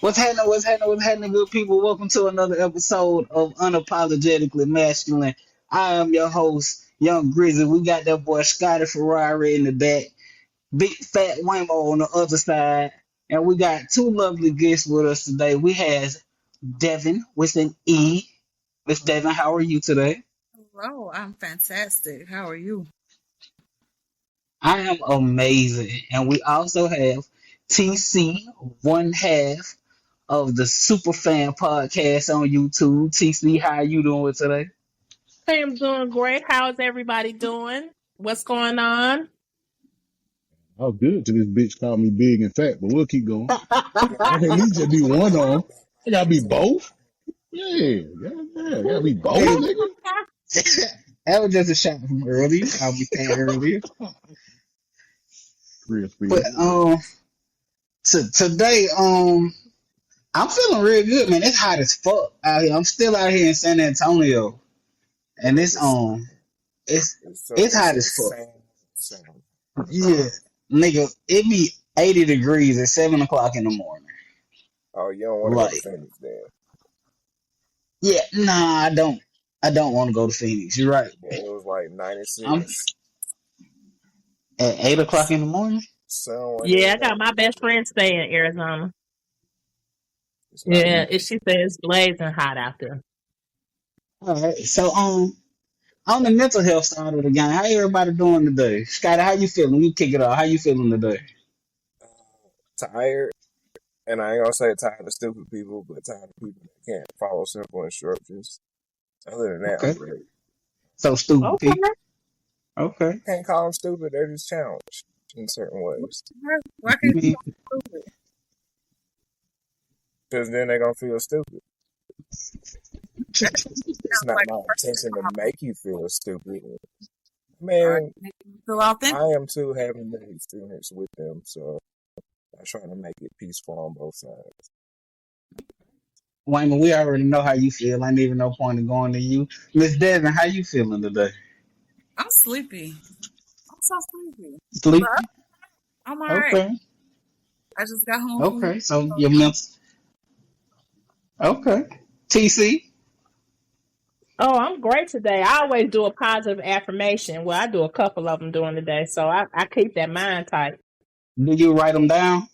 What's happening? What's happening? What's happening, good people? Welcome to another episode of Unapologetically Masculine. I am your host, Young Grizzly. We got that boy Scotty Ferrari in the back, Big Fat Waymo on the other side, and we got two lovely guests with us today. We have Devin with an E. Miss Devin, how are you today? Hello, I'm fantastic. How are you? I am amazing. And we also have TC, one half of the Superfan podcast on YouTube. TC, how you doing today? I am doing great. How's everybody doing? What's going on? Oh, good till this bitch called me big and fat, but we'll keep going. I can't need to be one on. I gotta be both. Yeah, gotta be both, nigga. That was just a shot from earlier. I'll be saying earlier. Real speed. But today, I'm feeling real good, man. It's hot as fuck out here. I'm still out here in San Antonio, and it's hot as fuck. Same. Yeah, nigga, it be 80 degrees at 7 o'clock in the morning. Oh, you don't want to go to Phoenix then? Yeah, nah, I don't. I don't want to go to Phoenix. You're right. Yeah, it was like 96. At 8 o'clock in the morning. Yeah, I got my best friend staying in Arizona. Yeah, she says it's blazing hot out there. All right, so on the mental health side of the game, how everybody doing today? Scotty, how you feeling? We kick it off. How you feeling today? Tired, and I ain't gonna say tired of stupid people, but tired of people that can't follow simple instructions. Other than that, Okay. I'm great. So stupid Okay. people. Okay. Can't call them stupid. They're just challenged in certain ways. Why can't you Because then they're gonna feel stupid. It's not my intention to make you feel stupid. Man, feel authentic? I am too having the experience with them, so I try to make it peaceful on both sides. Wayman, we already know how you feel. Ain't even no point in going to you. Miss Devin, how you feeling today? I'm sleepy. I'm so sleepy. Sleepy? But I'm alright. Okay. I just got home. Okay. So your mental. Okay. TC. Oh, I'm great today. I always do a positive affirmation. Well, I do a couple of them during the day, so I keep that mind tight. Do you write them down?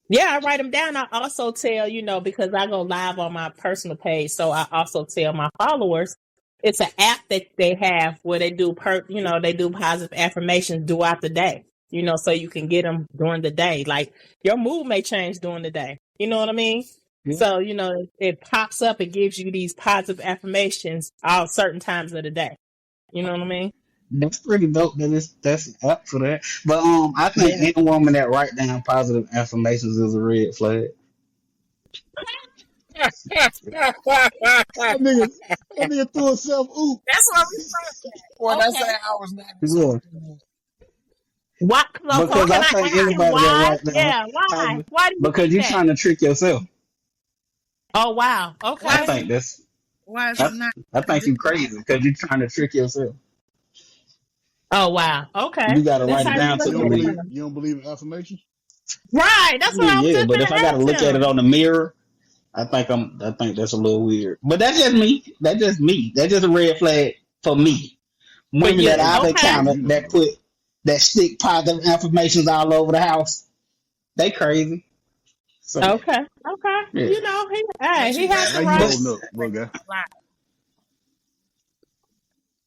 Yeah, I write them down. I also tell, because I go live on my personal page, so I also tell my followers it's an app that they have where they do they do positive affirmations throughout the day. So you can get them during the day. Like your mood may change during the day. You know what I mean? Yeah. So, it pops up, it gives you these positive affirmations all certain times of the day. You know what I mean? That's pretty dope. That's an app for that. But I think any woman that write down positive affirmations is a red flag. That nigga threw himself oop. That's what we said. Well, Okay. that's how I was not. Yeah. Why? Because I think anybody that write down. Yeah, why? Why do you Because think you're that? trying to trick yourself. Oh, wow. Okay. I think that's. Why is it not? I think you're crazy because you're trying to trick yourself. Oh, wow. Okay. You gotta That's write it how down you to look believe. at it. You don't believe in affirmation? Right. That's what I was Yeah, just but if I gotta gonna look ask at it him. on the mirror, I think that's a little weird. But that's just me. That's just me. That's just a red flag for me. Women you, that I've okay. encountered that stick positive affirmations all over the house, they crazy. So, Okay. Yeah. He has How the you right. holding up, little guy?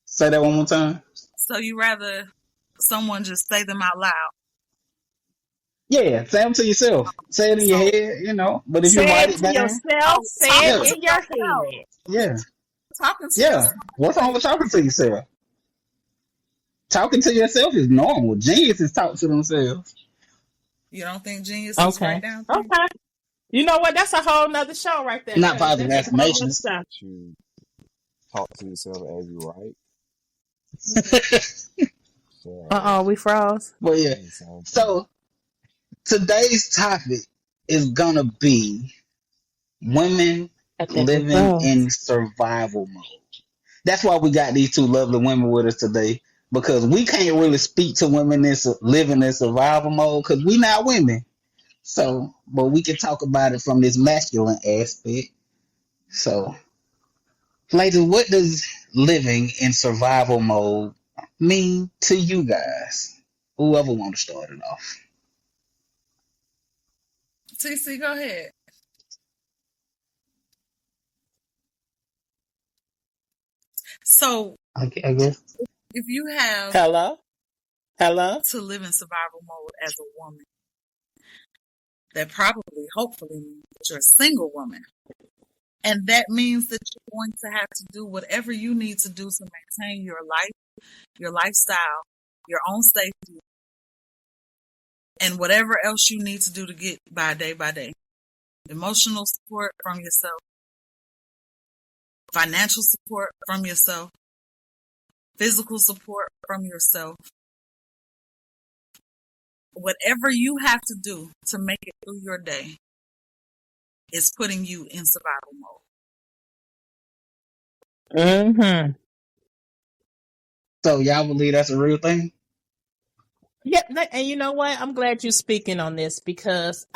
say that one more time. So you rather someone just say them out loud? Yeah, say them to yourself. Say it in your head, But if you Say write it it to down, yourself. Say it in your head. yeah, Talking to yeah. yourself. What's wrong with talking to yourself? Talking to yourself is normal. Geniuses talk to themselves. You don't think genius is Okay. right down? Okay. You know what? That's a whole nother show right there. Not positive That's a whole nother affirmations. show. You talk to yourself as you write. We froze. But yeah. So today's topic is gonna be women I think we living froze. in survival mode. That's why we got these two lovely women with us today, because we can't really speak to women that's living in survival mode because we not women. So, but we can talk about it from this masculine aspect. So, ladies, what does living in survival mode mean to you guys? Whoever want to start it off. TC, go ahead. So, I guess. if you have Hello? Hello? to live in survival mode as a woman, that probably, hopefully, means that you're a single woman. And that means that you're going to have to do whatever you need to do to maintain your life, your lifestyle, your own safety, and whatever else you need to do to get by day by day. Emotional support from yourself, financial support from yourself, physical support from yourself. Whatever you have to do to make it through your day is putting you in survival mode. Mm-hmm. So y'all believe that's a real thing? Yep, and you know what? I'm glad you're speaking on this because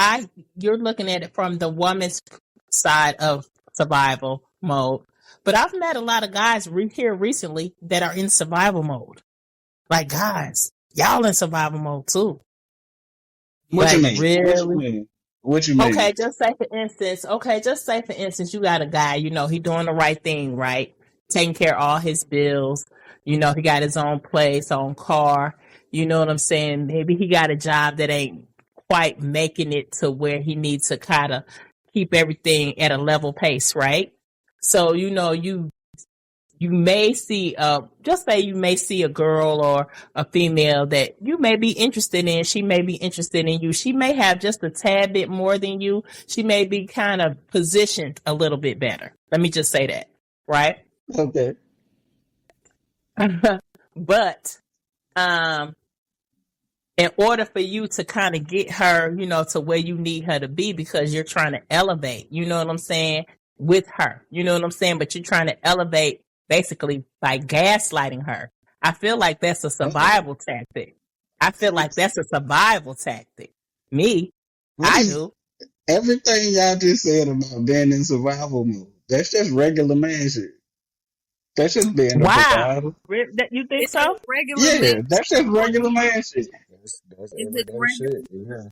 you're looking at it from the woman's side of survival mode. But I've met a lot of guys here recently that are in survival mode. Like, guys, y'all in survival mode too. What you Like, mean? really? What you mean? Okay, just say for instance, you got a guy, he doing the right thing, right? Taking care of all his bills. He got his own place, own car. You know what I'm saying? Maybe he got a job that ain't quite making it to where he needs to kind of keep everything at a level pace, right? So, you may see just say you may see a girl or a female that you may be interested in. She may be interested in you. She may have just a tad bit more than you. She may be kind of positioned a little bit better. Let me just say that, right? Okay. But in order for you to kind of get her, to where you need her to be, because you're trying to elevate, you know what I'm saying, with her, you know what I'm saying, but you're trying to elevate basically by gaslighting her. I feel like that's a survival tactic. Me, I do. Everything y'all just said about being in survival mode, that's just regular man shit. That's just being a Wow. survivor. You think Is so? it regular Yeah, man that's just regular man shit. That's Is it everyday regular? shit. Yeah.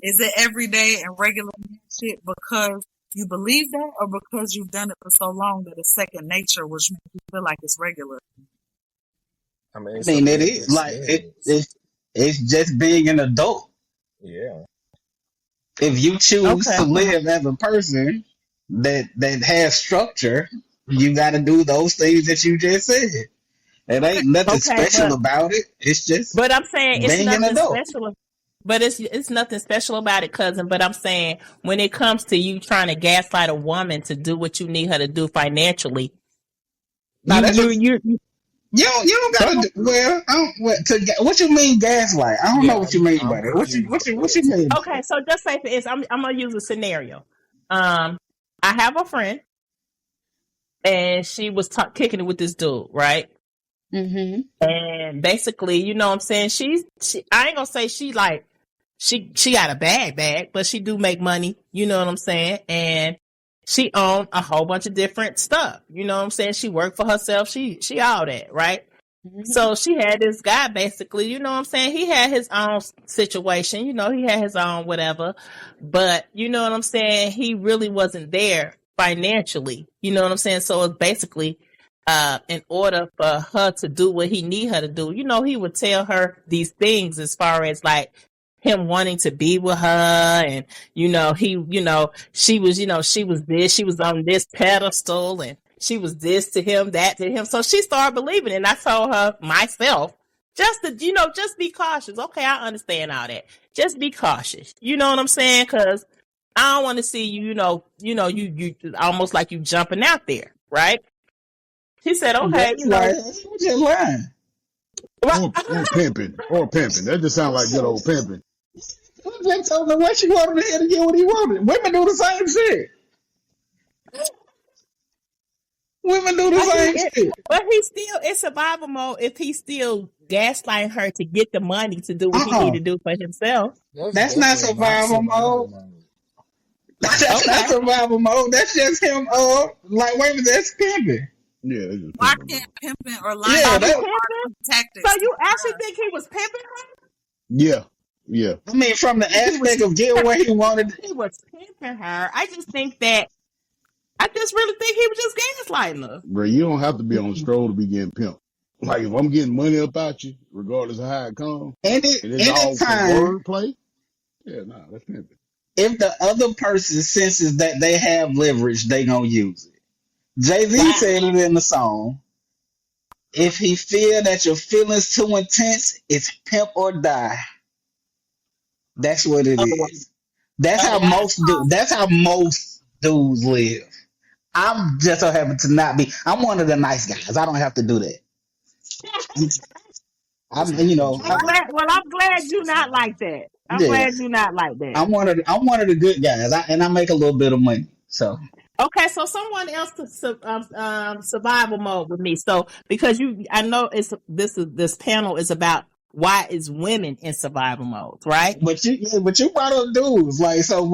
Is it everyday and regular man shit because you believe that, or because you've done it for so long that it's second nature, which makes you feel like it's regular? I mean, I it's a mean, it lived is like experience. it's just being an adult. Yeah. If you choose Okay. to live as a person that has structure, you got to do those things that you just said. It ain't nothing Okay, special about it. It's just but I'm saying it's being an nothing adult. special. But it's nothing special about it, cousin. But I'm saying when it comes to you trying to gaslight a woman to do what you need her to do financially, Now that's what you you don't gotta do. Well, what you mean gaslight? I don't know what you mean by that. What you mean? okay. So just say for instance, I'm gonna use a scenario. I have a friend, and she was kicking it with this dude, right? Mm-hmm. And basically, you know what I'm saying? She I ain't gonna say she got a bag, but she do make money, you know what I'm saying? And she owned a whole bunch of different stuff. You know what I'm saying? She worked for herself. She all that, right? Mm-hmm. So she had this guy basically, you know what I'm saying? He had his own situation, he had his own whatever. But you know what I'm saying? He really wasn't there financially. You know what I'm saying? So it's basically in order for her to do what he need her to do, he would tell her these things as far as like him wanting to be with her, and she was this, she was on this pedestal, and she was this to him, that to him. So she started believing it. And I told her myself, just to, just be cautious. Okay, I understand all that. Just be cautious. You know what I'm saying? Because I don't want to see you, you almost like you jumping out there, right? She said, okay, Just lying. or pimping. That just sounds like good old pimping. They told him what she wanted to get what he wanted. Women do the same shit. Women do the But same shit. he's still in survival mode if he's still gaslighting her to get the money to do what he need to do for himself. That's not survival mode. That's not survival mode. That's just him. Like wait a minute, that's pimping. Yeah, they just Why pimping. can't pimping or lying Yeah, be that, part of the tactics? So you actually think he was pimping her? Yeah. I mean, from the aspect of getting what he wanted. He was pimping her. I just really think he was just gaslighting her. Bro, you don't have to be on the stroll to be getting pimped. Like if I'm getting money up out you, regardless of how it comes, and it's all for Anytime, wordplay, that's pimping. if the other person senses that they have leverage, they gonna use it. Jay-Z said it in the song. If he feel that your feelings too intense, it's pimp or die. That's what it is. That's how most dudes live. I'm just so happen to not be. I'm one of the nice guys. I don't have to do that. I'm I'm glad you're not like that. I'm glad you're not like that. I'm one of the good guys. I make a little bit of money. So Okay, so someone else to survival mode with me. So because I know this panel is about why is women in survival mode, right? but you brought up dudes like so.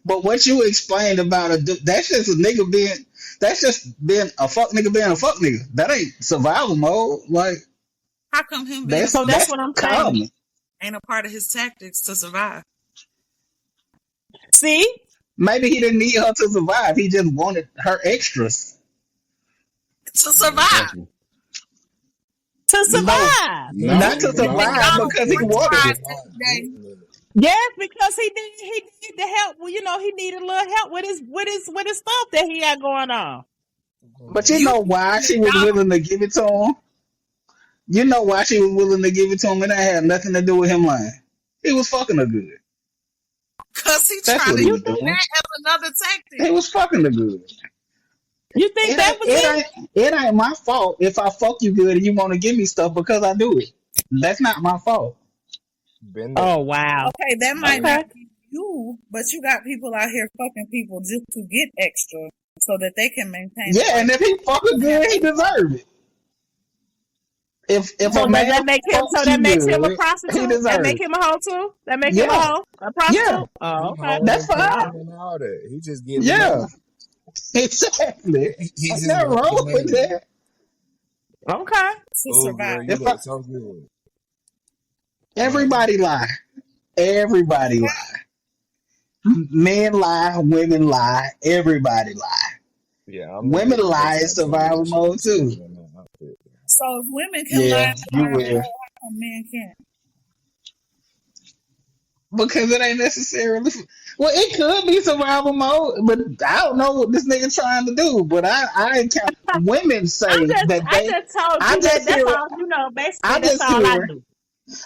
But what you explained about a dude, that's just a nigga being. That's just being a fuck nigga being a fuck nigga. That ain't survival mode. Like How come him being So that's what I'm saying. common. ain't a part of his tactics to survive? See, Maybe he didn't need her to survive. He just wanted her extras. To survive. to survive. No, Not to survive because he wanted it. Yes, because he needed the help. Well, he needed a little help with his stuff that he had going on. But you know why she was willing to give it to him? You know why she was willing to give it to him? And that had nothing to do with him lying. He was fucking her good. Because he That's tried what to he use was doing. that as another tactic. He was fucking her good. You think that was it? It ain't my fault if I fuck you good and you want to give me stuff because I do it. That's not my fault. Oh wow. Okay, that might not be you, but you got people out here fucking people just to get extra so that they can maintain. Yeah, and if he fucking good, he deserves it. If So a man that makes him fucks so that you makes him a good, prostitute? he deserves That make it. him a hoe too? That make him a Yeah. hoe? A prostitute? Yeah. Oh, okay. That's fine. And all that. He just getting Yeah. money. Exactly. He's Ain't just nothing wrong with money. that. Okay. To Oh, survive. girl, you If look so good. Everybody lie. Everybody lie. Men lie, women lie, everybody lie. Yeah, Women lie in survival mode too. So if women can Yeah, lie, you will. how come men can't? Because it ain't necessarily. Well, it could be survival mode, but I don't know what this nigga trying to do. But I ain't count. Women say I that they. just told I you just that's hear- all basically I that's just all I hear- do.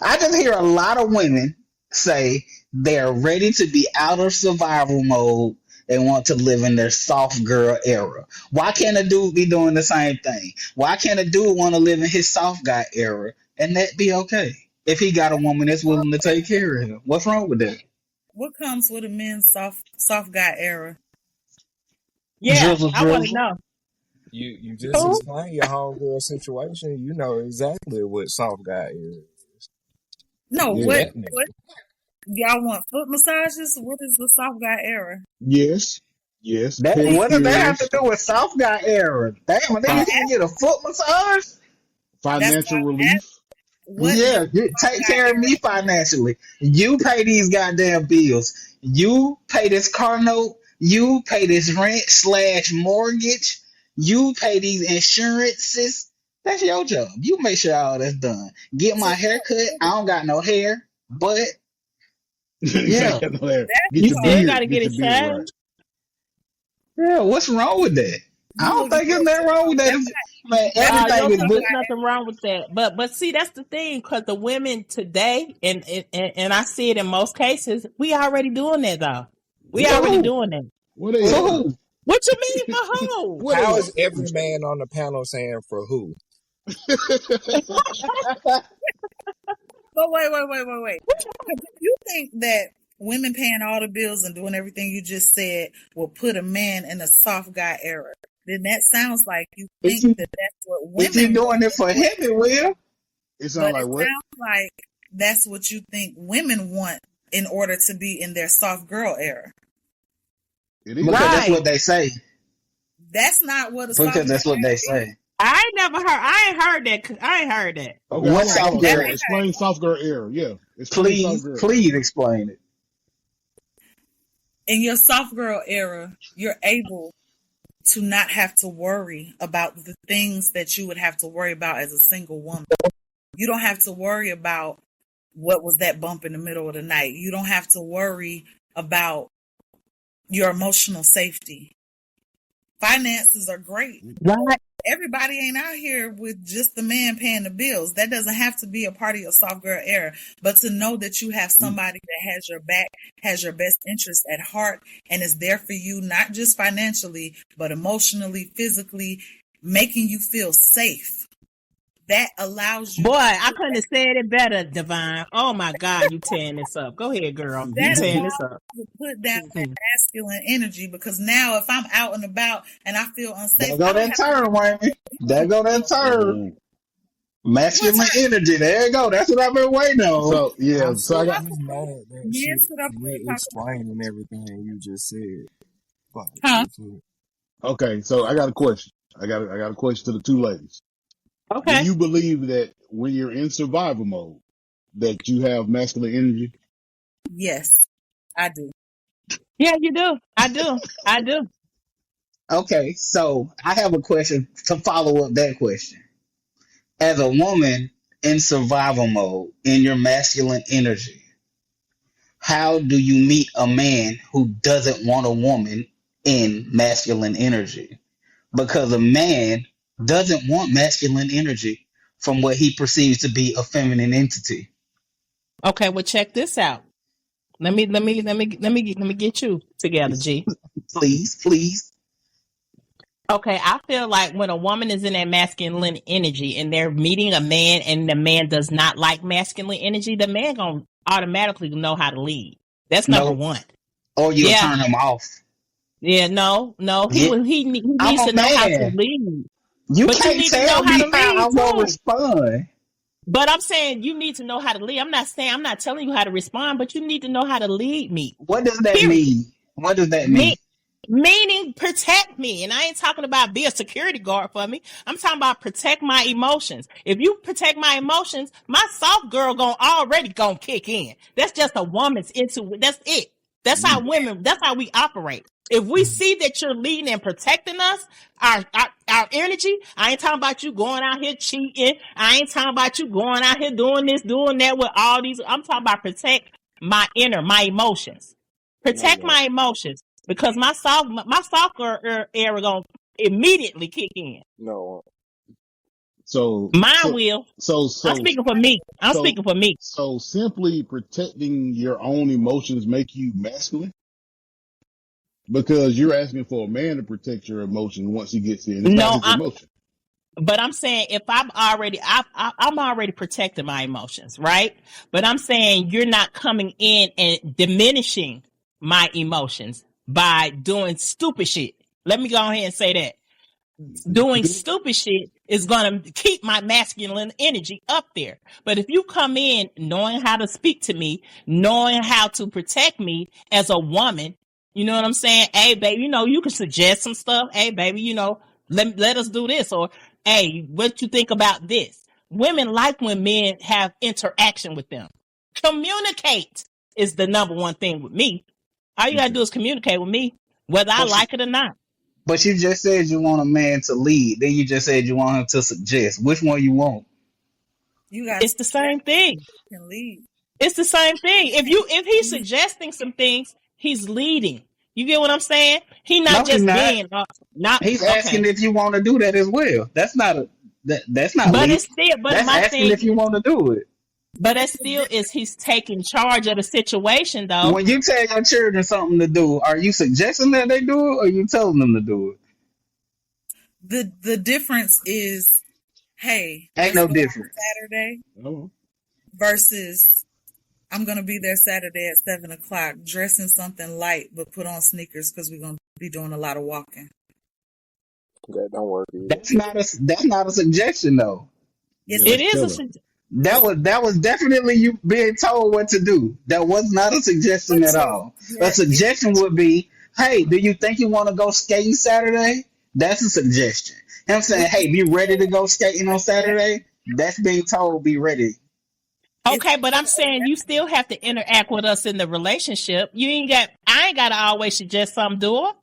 I just hear a lot of women say they're ready to be out of survival mode and want to live in their soft girl era. Why can't a dude be doing the same thing? Why can't a dude want to live in his soft guy era and that be okay? If he got a woman that's willing to take care of him, what's wrong with that? What comes with a men's soft guy era? Yeah, Drizzle, I want to drizzle. know. You just Who? explain your homegirl situation. You know exactly what soft guy is. No, Yeah. what? Y'all want foot massages? What is the soft guy era? Yes. What does that have to Pedicures, do with soft guy era? Damn, a nigga can get a foot massage? financial That's why relief. What Yeah, you take care of me financially. You pay these goddamn bills. You pay this car note. You pay this rent / mortgage. You pay these insurances. That's your job. You make sure all that's done. Get my hair cut. I don't got no hair, but Yeah. Get You your still beard. gotta get your it beard shaved. right. yeah, what's wrong with that? I don't think there's nothing wrong with that. Man, I everything don't is think good. there's nothing wrong with that. But see, that's the thing, because the women today, and I see it in most cases, we already doing that though. We Yeah. already doing that. What is For who? What you mean for who? What How is is every man on the panel saying for who? But wait. 'Cause if you think that women paying all the bills and doing everything you just said will put a man in a soft guy era, then that sounds like you If think you that that's what if you women doing want. it for him, it will. It sounds But like it what? sounds like that's what you think women want in order to be in their soft girl era. It is. Because that's Right. what they say. That's not what a soft Because that's girl what they era say. is. I ain't heard that. I ain't heard that. Okay, What hold soft on. girl? Explain soft girl era. Yeah, explain soft girl. Please explain it. In your soft girl era, you're able to not have to worry about the things that you would have to worry about as a single woman. You don't have to worry about what was that bump in the middle of the night. You don't have to worry about your emotional safety. Finances are great. Right. Everybody ain't out here with just the man paying the bills. That doesn't have to be a part of your soft girl era. But to know that you have somebody that has your back, has your best interest at heart, and is there for you, not just financially, but emotionally, physically, making you feel safe. That allows you. Boy, I couldn't have said it better, Divine. Oh my God, you tearing this up. Go ahead, girl. You That tearing allows this up. you to put down that masculine energy, because now if I'm out and about and I feel unsafe, There go I don't that have turn, Wayne. There go that turn. Masculine What's energy. There you go. That's what I've been waiting on. So yeah, I'm so I got. so mad that men shit. sit up here You and talk explaining everything you just said. Fuck, Huh? Okay, so I got a question. I got a question to the two ladies. Do Okay. you believe that when you're in survival mode, that you have masculine energy? Yes, I do. Yeah, you do. I do. I do. Okay, so I have a question to follow up that question. As a woman in survival mode, in your masculine energy, how do you meet a man who doesn't want a woman in masculine energy? Because a man doesn't want masculine energy from what he perceives to be a feminine entity. Okay, well check this out. Let me get you together, G. Please. Okay, I feel like when a woman is in that masculine energy and they're meeting a man and the man does not like masculine energy, the man gonna automatically know how to lead. That's number No, one. or you'll Yeah, turn him off. yeah, no. Yeah, He I'm needs a to know how to man. lead. You But you can't need to know tell how me to how lead I'm gonna too. respond. But I'm saying you need to know how to lead. I'm not telling you how to respond, but you need to know how to lead me. What does that Period. mean? What does that mean? Me, meaning protect me. And I ain't talking about be a security guard for me. I'm talking about protect my emotions. If you protect my emotions, my soft girl already gonna kick in. That's just a woman's intuition. That's it. That's how we operate. If we see that you're leading and protecting us, our energy, I ain't talking about you going out here cheating. I ain't talking about you going out here doing this, doing that with all these. I'm talking about protect my emotions. Protect No, my emotions. Because my soccer era gonna immediately kick in. no. So Mine will. so I'm so speaking for me. so so simply protecting your own emotions make you masculine because you're asking for a man to protect your emotion once he gets in. It's not No, his emotion. but I'm saying if I'm already protecting my emotions, right? But I'm saying you're not coming in and diminishing my emotions by doing stupid shit. Let me go ahead and say that. Doing stupid shit is going to keep my masculine energy up there. But if you come in knowing how to speak to me, knowing how to protect me as a woman, you know what I'm saying? Hey, baby, you can suggest some stuff. Hey, baby, let us do this. Or, hey, what you think about this? Women like when men have interaction with them. Communicate is the number one thing with me. All you got to do is communicate with me, whether I But you, like it or not. but you just said you want a man to lead. Then you just said you want him to suggest. Which one you want? You guys It's the same thing. can lead. It's the same thing. If he's suggesting some things, he's leading. You get what I'm saying? He No, not he's just not. being not He's okay. asking if you want to do that as well. That's not But leading. it's still. But That's my asking if thing. you want to do it. But it still is. He's taking charge of the situation, though. When you tell your children something to do, are you suggesting that they do it, or you telling them to do it? The difference is hey, Ain't let's no go on difference. Saturday Oh, versus I'm going to be there Saturday at 7 o'clock, dress in something light, but put on sneakers because we're going to be doing a lot of walking. That don't work either. That's not a suggestion though. Yes, yeah, It that's is a telling. That was definitely you being told what to do. That was not a suggestion but at all. A if suggestion would be, hey, do you think you want to go skating Saturday? That's a suggestion. Him we saying, hey, be ready to go skating on like that, Saturday. That's being told be ready. if okay, but I'm saying you still have to interact with us in the relationship. I ain't gotta always suggest something, do I?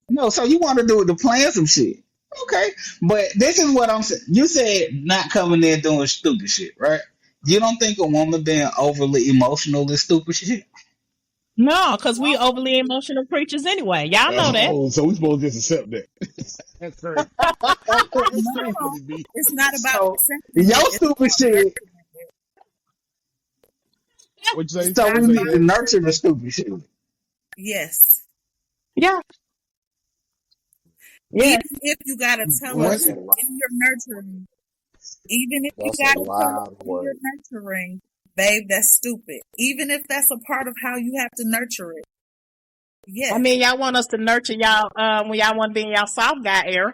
No, so you want to do it to plan some shit. Okay. But this is what I'm saying. You said not coming there doing stupid shit, right? You don't think a woman being overly emotional is stupid shit? No, because we overly emotional creatures anyway. Y'all know that. Oh, so we supposed to just accept that. That's crazy. That's crazy no, to me. it's not about So accepting your it. It's stupid about shit. nurturing it. What you say? It's So not we What you say, need to about Dad? nurture the stupid shit. yes. Yeah. Yeah. Even if you gotta tell her That's a What? lot. in your nurturing, even if you That's a gotta tell her lot of in your work. nurturing, babe, that's stupid. Even if that's a part of how you have to nurture it. I Yes. mean, y'all want us to nurture y'all when y'all want to be in y'all soft guy era.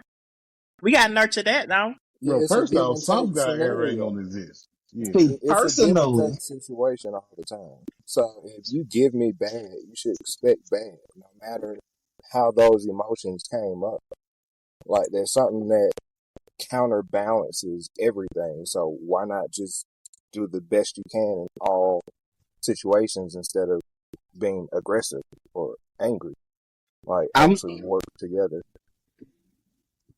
We gotta nurture that, though. Yeah, Bro, it's a first give off, and take soft guy era ain't scenario. gonna exist. Yeah. See, It's a give and personally, take situation all the time. So if you give me bad, you should expect bad, no matter how those emotions came up. Like there's something that counterbalances everything. So why not just do the best you can in all situations instead of being aggressive or angry? Like I'm actually work together.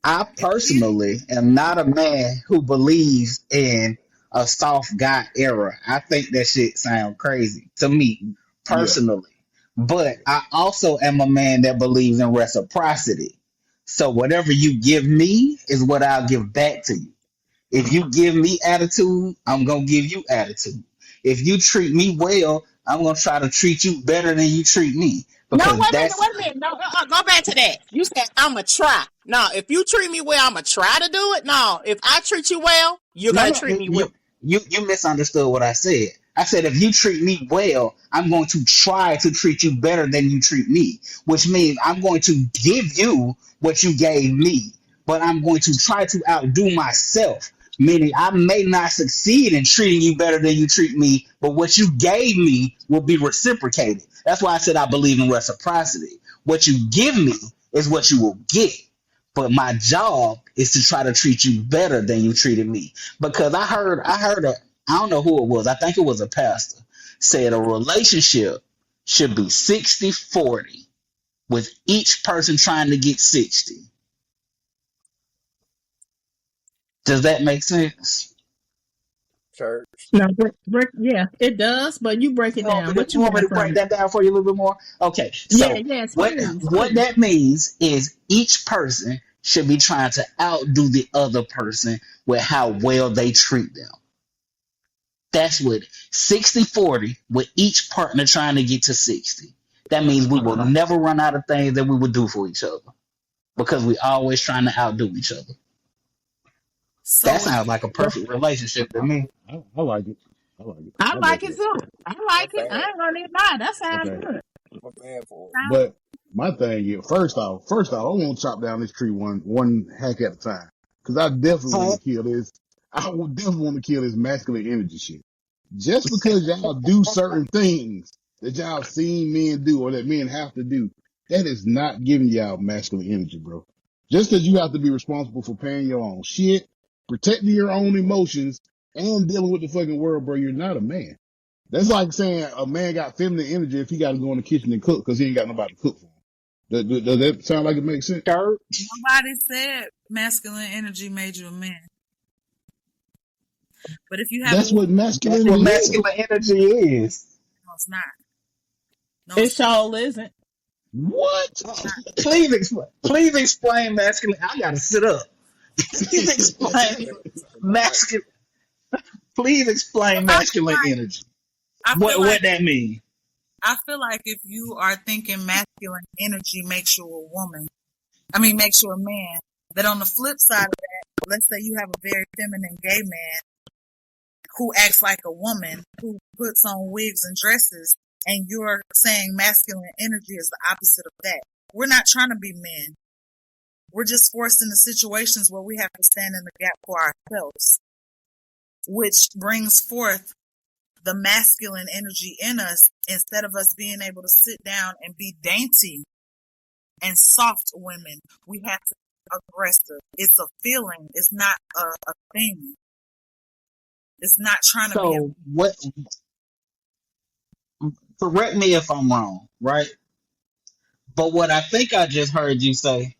I If we personally am not a man who believes in a soft guy era. I think that shit sounds crazy to me Yeah. personally. But I also am a man that believes in reciprocity. So whatever you give me is what I'll give back to you. If you give me attitude, I'm gonna give you attitude. If you treat me well, I'm gonna try to treat you better than you treat me No, because wait a minute, that's wait a minute. No, go back to that. You said I'ma try. No, if you treat me well, I'ma try to do it. No, if I treat you well, you're no, gonna no, treat me well. you misunderstood what I said. I said if you treat me well, I'm going to try to treat you better than you treat me, which means I'm going to give you what you gave me, but I'm going to try to outdo myself. Meaning I may not succeed in treating you better than you treat me, but what you gave me will be reciprocated. That's why I said I believe in reciprocity. What you give me is what you will get. But my job is to try to treat you better than you treated me. Because I don't know who it was. I think it was a pastor said a relationship should be 60-40, with each person trying to get 60. Does that make sense? Church. No, yeah, it does, but you break it down. What You you want me want to from break it? that down for you a little bit more? Okay, Yeah, so yes, what please, what please. that means is each person should be trying to outdo the other person with how well they treat them. That's what 60-40, with each partner trying to get to 60. That means we will never run out of things that we would do for each other because we always trying to outdo each other. That so if sounds like a perfect relationship to me. I like it. I like it. I I go like for it it. too. I I'm like it. I bad. ain't gonna even lie. That sounds Okay. good. I'm bad for it. But my thing is, first off, I want to chop down this tree one hack at a time. Cause I definitely want Huh? to kill this. I would definitely want to kill this masculine energy shit. Just because y'all do certain things that y'all seen men do or that men have to do, that is not giving y'all masculine energy, bro. Just because you have to be responsible for paying your own shit, protecting your own emotions, and dealing with the fucking world, bro, you're not a man. That's like saying a man got feminine energy if he got to go in the kitchen and cook because he ain't got nobody to cook for him. Does that sound like it makes sense? nobody said masculine energy made you a man, but if you have a That's what woman, That's what masculinity is. masculine energy is. no, it's not. No, It it's not. sure isn't. What? Please explain masculine. I gotta sit up. Please explain It's not. masculine. Please explain I masculine energy. feel like What that mean? I feel like if you are thinking masculine energy makes you a woman, makes you a man. That on the flip side of that, let's say you have a very feminine gay man who acts like a woman, who puts on wigs and dresses, and you're saying masculine energy is the opposite of that. We're not trying to be men. We're just forced into situations where we have to stand in the gap for ourselves, which brings forth the masculine energy in us instead of us being able to sit down and be dainty and soft women. We have to be aggressive. It's a feeling. It's not a thing. It's not trying to be. So what? Correct me if I'm wrong, right? But what I think I just heard you say,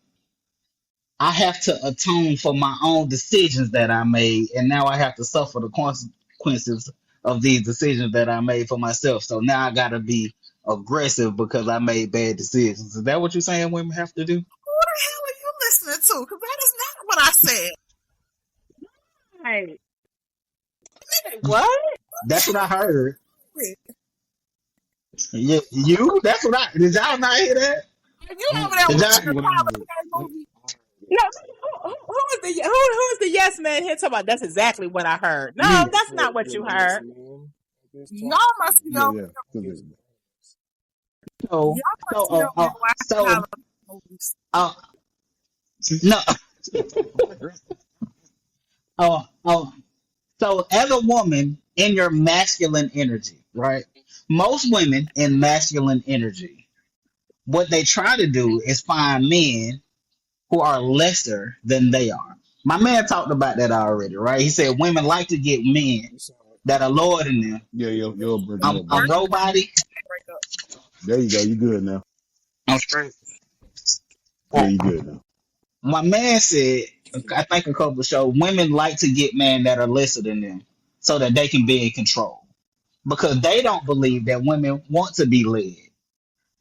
I have to atone for my own decisions that I made, and now I have to suffer the consequences of these decisions that I made for myself. So now I gotta be aggressive because I made bad decisions. Is that what you're saying women have to do? Who the hell are you listening to? Because that is not what I said. Right. What? That's what I heard. You? That's what I. Did y'all not hear that? You over there Did watching y'all? the What I Tyler heard. Perry movie? No, who is the yes man here talking about? That's exactly what I heard. No, Me. that's not what you heard. Y'all must be Yeah, over yeah. there. So, Y'all so, must be over there watching so, Tyler Perry movies. no. Oh, so as a woman in your masculine energy, right? Most women in masculine energy, what they try to do is find men who are lesser than they are. My man talked about that already, right? He said women like to get men that are lower than them. Yeah, you're breaking up, A bro. robot. There you go. You good now. I'm straight. Yeah, you good now. My man said, I think a couple of shows, women like to get men that are lesser than them so that they can be in control. Because they don't believe that women want to be led.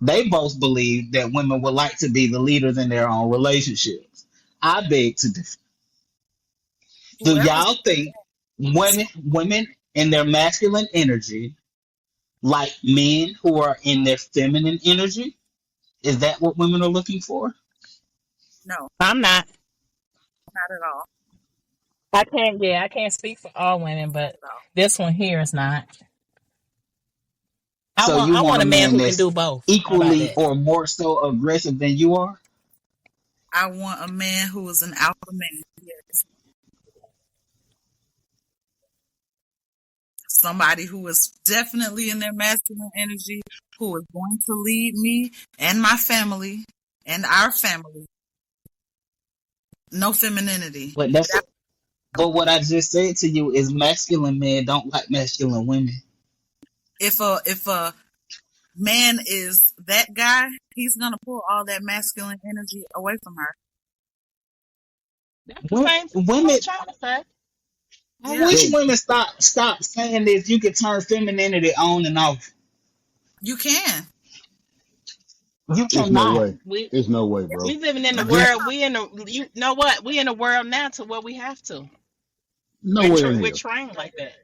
They both believe that women would like to be the leaders in their own relationships. I beg to differ. Do Whoever's y'all think women in their masculine energy like men who are in their feminine energy? Is that what women are looking for? no, I'm not. not at all. I can't speak for all women, but No. this one here is not. So you I want want a a man man who can that's do both. How about equally that? or more so aggressive than you are? I want a man who is an alpha man. Yes. Somebody who is definitely in their masculine energy, who is going to lead me and my family and our family. No femininity. But what I just said to you is masculine men don't like masculine women. If a man is that guy, he's gonna pull all that masculine energy away from her. That's the same thing I Women, was trying to say. I Yeah, wish Yo, women stop saying this. You can turn femininity on and off. you can. You it's no cannot. way. We It's no way, bro. we living in the Yes. world. You know what? We in the world now to where we have to. No way in We're hell. trained like that.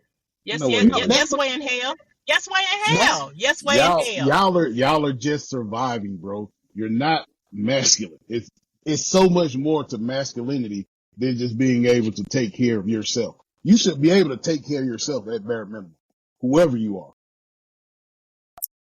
Yes, No way yes, in No, yes, hell. yes, way in hell. Yes, way in that's hell. Yes, way in hell. Y'all are just surviving, bro. You're not masculine. It's so much more to masculinity than just being able to take care of yourself. You should be able to take care of yourself at bare minimum, whoever you are.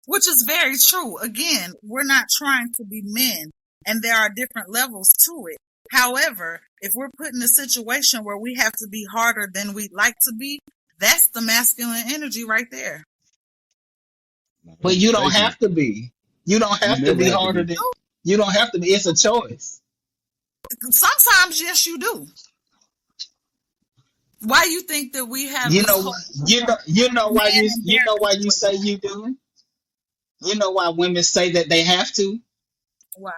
Which is very true. Again, we're not trying to be men, and there are different levels to it. However, if we're put in a situation where we have to be harder than we'd like to be, that's the masculine energy right there. but you don't Mistaken. have to be. You don't You have to never be have to harder be. than you don't have to be. It's a choice. Sometimes, yes, you do. Why you think that we have You this know whole you know why man you know why you embarrassment? say you do? You know why women say that they have to? Why?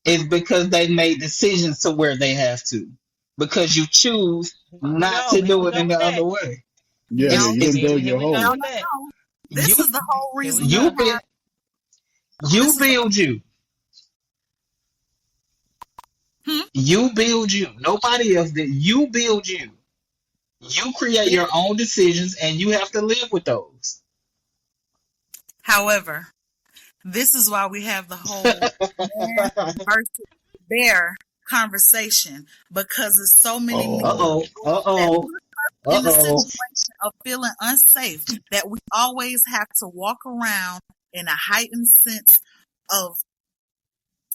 It's because they made decisions to where they have to. Because you choose not to Here do we it go in with the other that. way. Yeah, No, yeah, you done It's dug Here your we go no, hole. with no, that. no. you This is the whole Here we reason we go. you have. you This is build you. hmm? You build you. Nobody else did. You build you. You create Yeah. your own decisions and you have to live with those. However, this is why we have the whole man versus bear conversation because there's so many men Oh, that put in the Uh-oh. situation of feeling unsafe that we always have to walk around in a heightened sense of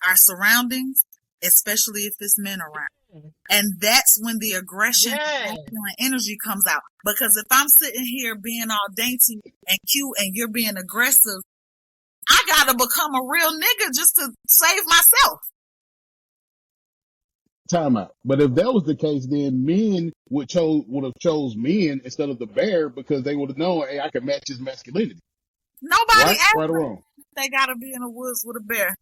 our surroundings, especially if it's men around. And that's when the aggression Yes. and energy comes out. Because if I'm sitting here being all dainty and cute and you're being aggressive, I gotta become a real nigga just to save myself. time out. But if that was the case, then men would have chose men instead of the bear because they would have known, hey, I can match his masculinity. Nobody Right? asked Right or wrong? if they gotta be in the woods with a bear.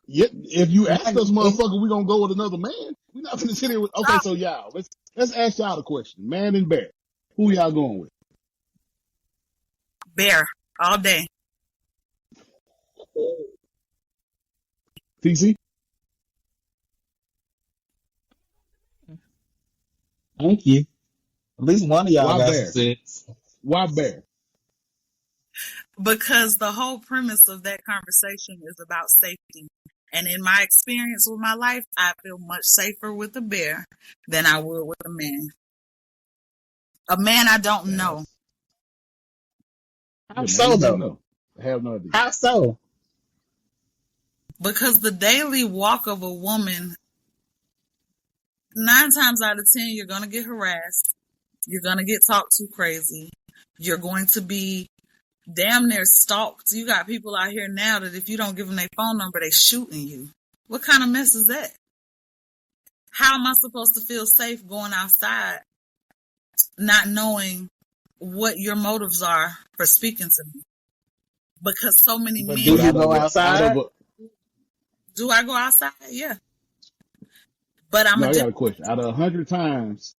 Yep. If you ask us, If- motherfucker, we gonna go with another man. We're not gonna sit here with. Okay, so y'all, let's ask y'all the question: man and bear, who y'all going with? Bear all day. TC? Thank you. At least one of y'all Why got bear? some sense. Why bear? Because the whole premise of that conversation is about safety. And in my experience with my life, I feel much safer with a bear than I would with a man. A man I don't know. How Yeah, so, man, you though? don't know. I have no idea. How so? Because the daily walk of a woman, 9 times out of 10, you're going to get harassed. You're going to get talked to crazy. You're going to be damn near stalked. You got people out here now that if you don't give them their phone number, they shooting you. What kind of mess is that? How am I supposed to feel safe going outside not knowing what your motives are for speaking to me? Because so many But men... do you go outside? Do I go outside? Yeah. But I'm I got a question. Out of 100 times,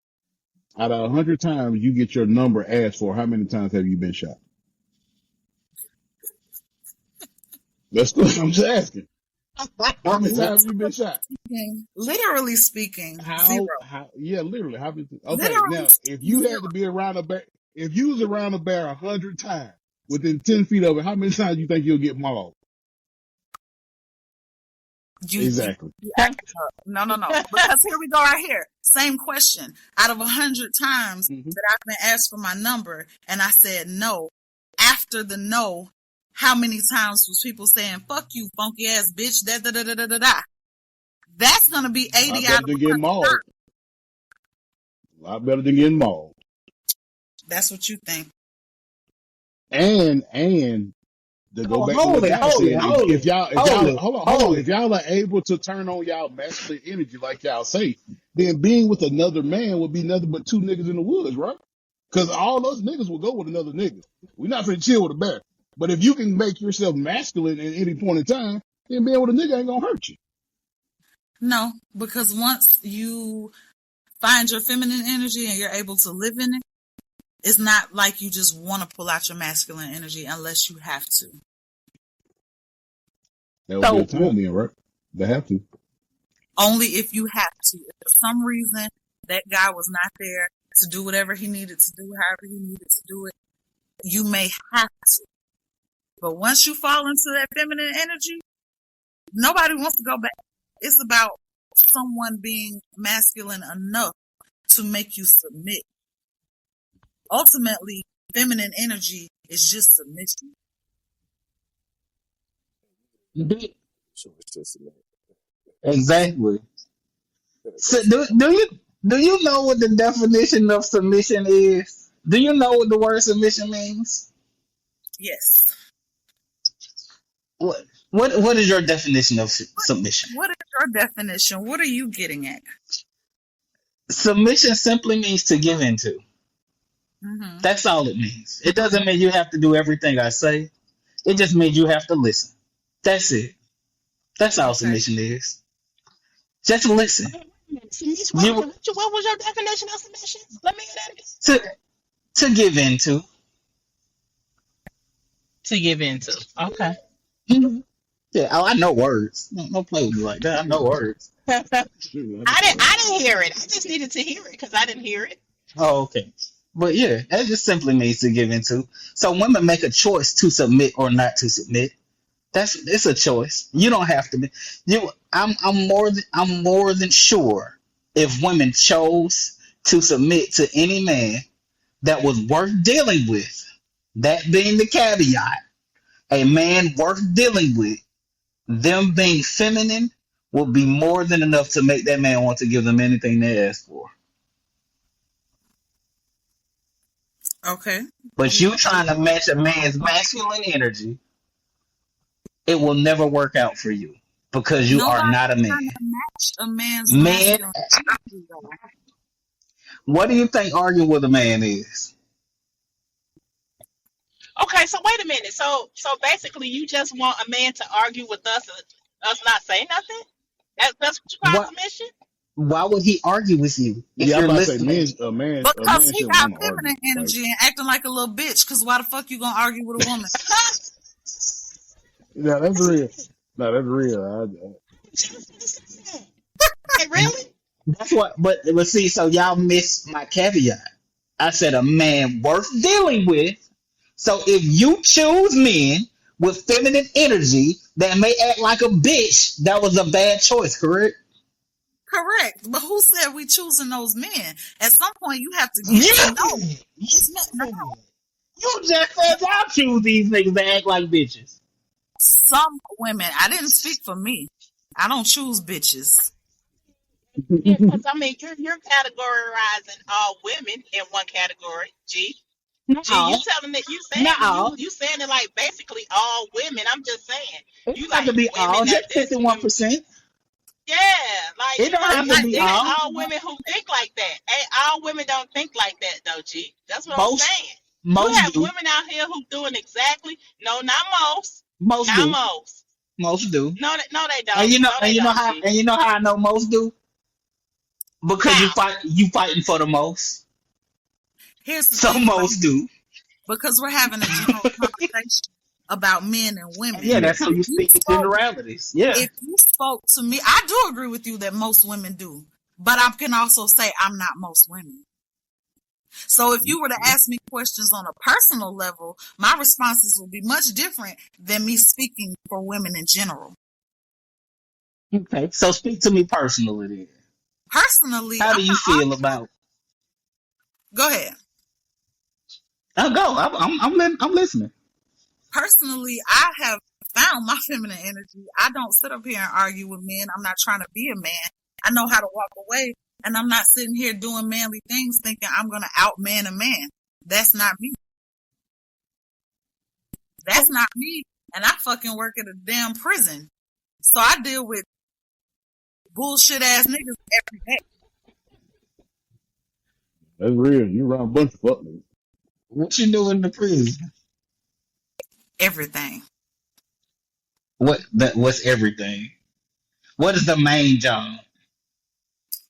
you get your number asked for, how many times have you been shot? That's good. I'm just asking. How many times have you been shot? Literally speaking, zero. Yeah, literally. Okay, Literally now, if you had to be around a bear, if you was around a bear 100 times, within 10 feet of it, how many times you think you'll get mauled? Exactly. No. Because here we go right here. Same question. Out of 100 times that I've been asked for my number and I said no, after the no, how many times was people saying, fuck you, funky ass bitch, da da da da da da da? That's going to be 80 out of 100 mauled. times. A lot better than getting mauled. That's what you think. And to go back to what y'all said, if y'all are able to turn on y'all masculine energy like y'all say, then being with another man would be nothing but 2 niggas in the woods, right? Because all those niggas will go with another nigga. We're not finna chill with a bear. But if you can make yourself masculine at any point in time, then being with a nigga ain't gonna hurt you. No, because once you find your feminine energy and you're able to live in it, it's not like you just want to pull out your masculine energy unless you have to. That would be a time then, right? They have to. Only if you have to. If for some reason that guy was not there to do whatever he needed to do, however he needed to do it, you may have to. But once you fall into that feminine energy, nobody wants to go back. It's about someone being masculine enough to make you submit. Ultimately, feminine energy is just submission. Exactly. So do you know what the definition of submission is? Do you know what the word submission means? Yes. What is your definition of submission? What is your definition? What are you getting at? Submission simply means to give into. Mm-hmm. That's all it means. It doesn't mean you have to do everything I say. It just means you have to listen. That's it. That's all submission is. Just listen. What was your definition of submission? Let me hear that again. To give into. To give into. Okay. Mm-hmm. Yeah, I know words. Don't play with me like that. I know words. I didn't hear it. I just needed to hear it because I didn't hear it. Oh, okay. But yeah, that just simply means to give into. So women make a choice to submit or not to submit. It's a choice. You don't have to be. I'm more than sure if women chose to submit to any man that was worth dealing with, that being the caveat, a man worth dealing with, them being feminine will be more than enough to make that man want to give them anything they ask for. Okay. But you trying to match a man's masculine energy, it will never work out for you because you are not a Nobody's man. trying to match a man's Man, masculine energy, though. what do you think arguing with a man is? Okay, so wait a minute. So basically, you just want a man to argue with us and us not say nothing. That's what you call What? submission. Why would he argue with you if Yeah, I'm you're about to say, listening? a Because man he shouldn't got want to argue. feminine Like, energy and acting like a little bitch. Because why the fuck you gonna argue with a woman? no, that's real. No, that's real. Hey, really? That's what. But see, so y'all missed my caveat. I said a man worth dealing with. So if you choose men with feminine energy that may act like a bitch, that was a bad choice, correct? Correct. But who said we choosing those men? At some point, you have to get to know. It's not, no. You just said y'all choose these niggas that act like bitches. Some women, I didn't speak for me. I don't choose bitches. Yeah, because I mean, you're categorizing all women in one category. G, you telling it, you saying No. you saying it like basically all women. I'm just saying It you don't have like to be women all, that just this. 51%. Yeah, like It don't have to be it ain't all. all women who think like that. Ain't all women don't think like that though, G. That's what I'm Most saying. You most have do. women out here who doing exactly. No, not most. Most Not do. most. Most do. No, no, they don't. And No, they don't. G. you know how I know most do? Because How? you fighting for the most. Here's the So thing about most do. because we're having a general conversation about men and women. Yeah, that's how If you you speak in spoke, generalities. Yeah. if you spoke to me, I do agree with you that most women do. But I can also say I'm not most women. So if you were to ask me questions on a personal level, my responses will be much different than me speaking for women in general. Okay. So speak to me personally then. Personally, How I'm do you not feel arguing. about Go ahead. go. I'm listening. Personally, I have found my feminine energy. I don't sit up here and argue with men. I'm not trying to be a man. I know how to walk away, and I'm not sitting here doing manly things thinking I'm going to outman a man. That's not me. That's not me. And I fucking work at a damn prison. So I deal with bullshit ass niggas every day. that's real. You run a bunch of fuck niggas. What you do in the prison? Everything. What's everything? What is the main job?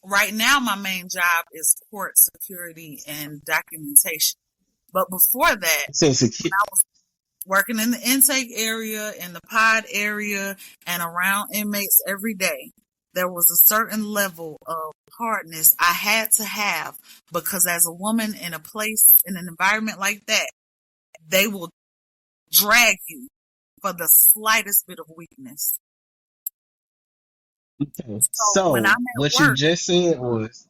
Right now, my main job is court security and documentation. But before that, So security. I was working in the intake area, in the pod area, and around inmates every day. There was a certain level of hardness I had to have because as a woman in a place, in an environment like that, they will drag you for the slightest bit of weakness. Okay. So when So I'm at what you work, just said was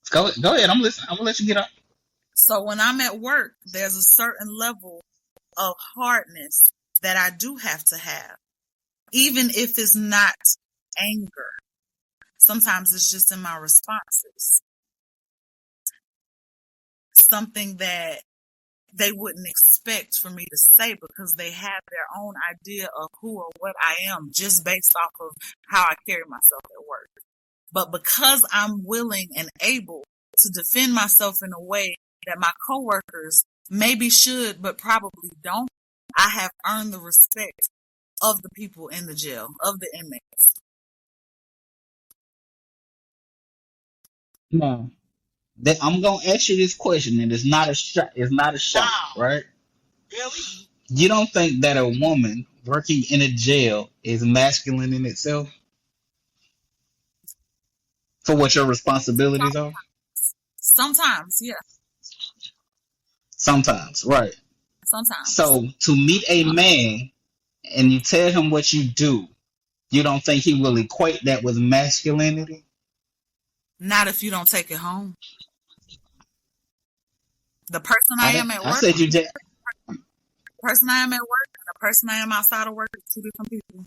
go ahead. I'm listening. I'm gonna let you get up. so when I'm at work, there's a certain level of hardness that I do have to have, even if it's not anger. Sometimes it's just in my responses. Something that they wouldn't expect for me to say because they have their own idea of who or what I am just based off of how I carry myself at work. But because I'm willing and able to defend myself in a way that my coworkers maybe should, but probably don't, I have earned the respect of the people in the jail, of the inmates. No. I'm gonna ask you this question, and it's not a shot. It's not a shot, No, right? really? You don't think that a woman working in a jail is masculine in itself for what your responsibilities are? Sometimes, yeah. Sometimes, right? Sometimes. So to meet a man and you tell him what you do, you don't think he will equate that with masculinity? Not if you don't take it home. The person I am at I work, said you just. the person I am at work, and the person I am outside of work are two different people.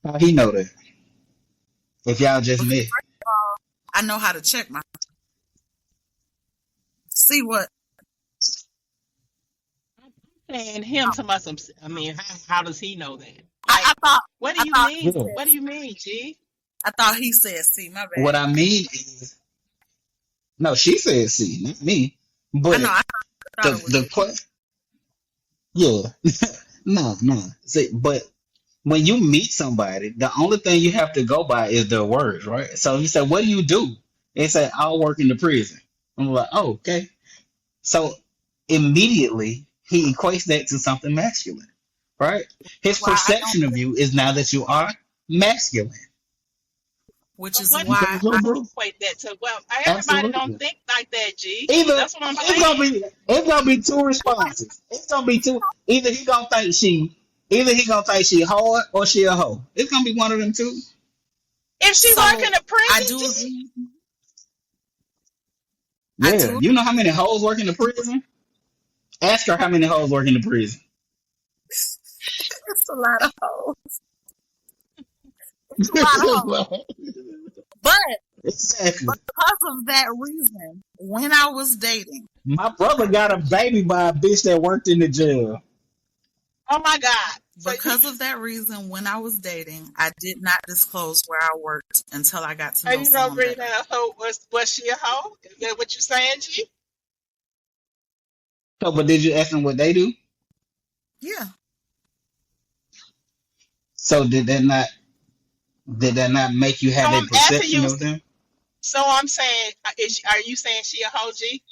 How he know that? If y'all just met. I know how to check my. See what? And him to my some. I mean, how does he know that? Like, I thought. what do I you thought mean? Yeah. What do you mean, G? I thought he said, "See, my bad." What I mean is, no, she said C, not me. I But know. I thought it was the question, yeah, no. See, but when you meet somebody, the only thing you have to go by is their words, right? So you say, "What do you do?" They say, "I'll work in the prison." I'm like, "Oh, okay." So immediately he equates that to something masculine, right? His why I perception don't. of you is now that you are masculine. Which is What You why think so, I. bro? equate that to? Well, everybody don't Absolutely. think like that, G. Either That's what I'm it's gonna saying. be two responses. It's gonna be two. Either he gonna think she hard or she a hoe. It's gonna be one of them two. If she So work in a I prison, do G, agree. I Yeah, do. you know how many hoes work in the prison? Ask her how many hoes work in the prison. It's a lot of hoes. It's a lot of hoes. But Exactly. because of that reason, when I was dating, My brother got a baby by a bitch that worked in the jail. oh my God. So because of that reason, when I was dating, I did not disclose where I worked until I got to are know you gonna someone bring better. a hoe? Was she a hoe? Is that what you're saying, G? So, but did you ask them what they do? Yeah. So did that not make you So have a I'm asking perception you. of them? So I'm saying, are you saying she a hoe, G?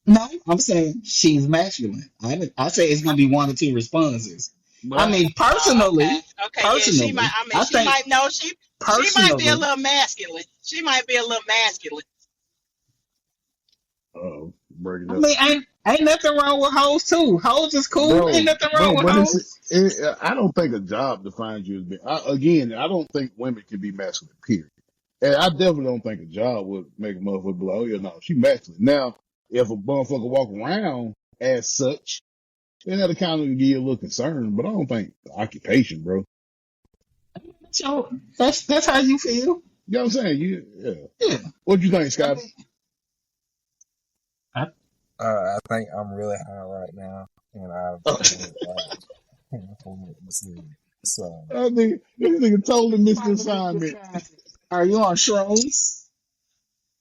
No, I'm saying she's masculine. I say it's gonna be one or two responses. But I I, mean, Okay. Okay. Yeah. She might. I mean, I she think might know. She might be a personally, little masculine. She might be a little masculine. break it I up, mean, ain't nothing wrong with hoes too. Hoes is cool. Ain't nothing wrong with but hoes. I don't think a job defines you as being. I don't think women can be masculine. Period. And I definitely don't think a job would make a motherfucker be like, oh yeah, no, she masculine. Now, if a motherfucker walk around as such, then that'll kind of give you a little concern. But I don't think occupation, bro. So that's how you feel. You know what I'm saying? Yeah. Yeah. What do you think, I Scott? mean, I, I think I'm really high right now, and I've been from the city. So I think this nigga totally missed the assignment. are you on shrooms?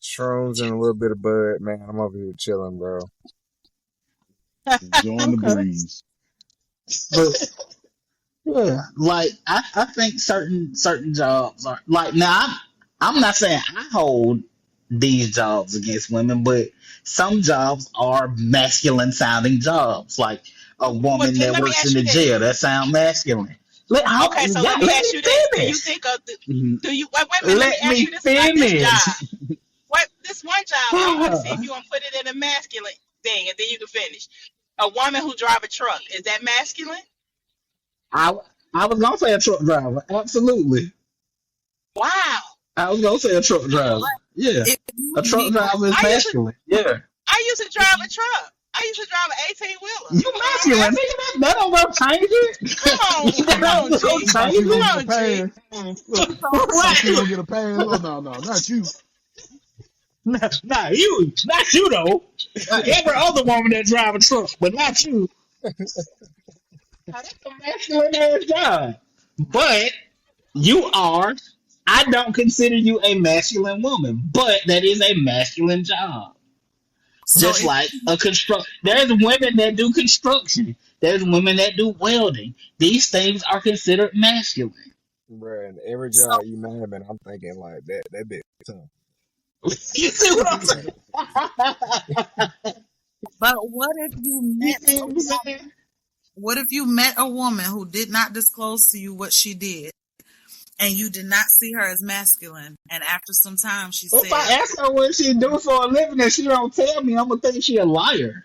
shrooms and a little bit of bud, man. I'm over here chilling, bro. Enjoying the Okay. breeze. But yeah, like I think certain jobs are like now I'm not saying I hold these jobs against women, but some jobs are masculine sounding jobs, like a Well, woman that let me works in ask the you this. jail that sound masculine. Okay, so let me Let ask me you this. Do you finish. think of the, Mhm. do you wait a minute, let me Let ask me you this about this finish. job. What this one job, I want to see if you want to put it in a masculine thing and then you can finish. A woman who drive a truck, is that masculine? I I was gonna say a truck driver. Absolutely. Wow. I was gonna say a truck driver. Yeah. If you A truck meet, driver is I used to masculine. Yeah. drive a truck. I used to drive an 18-wheeler. You masculine, nigga. That don't go change it. Come on, come That on, don't go G. You thought she change was Come gonna it. get a on, G. pass? so Thought she was Right. gonna get a pass? Oh no, not you. Not you though. Every other woman that drive a truck, but not you. Now, that's a masculine ass job. But you are. I don't consider you a masculine woman, but that is a masculine job. so Just if like a construct. There's women that do construction. There's women that do welding. These things are considered masculine. Bro, and every so job you name, I'm thinking like that bitch tough. You see what I'm saying? but what if you You met see what I'm saying? what if you met a woman who did not disclose to you what she did and you did not see her as masculine. And after some time, she If I said, ask her what she do for a living and she don't tell me, I'm gonna think she a liar.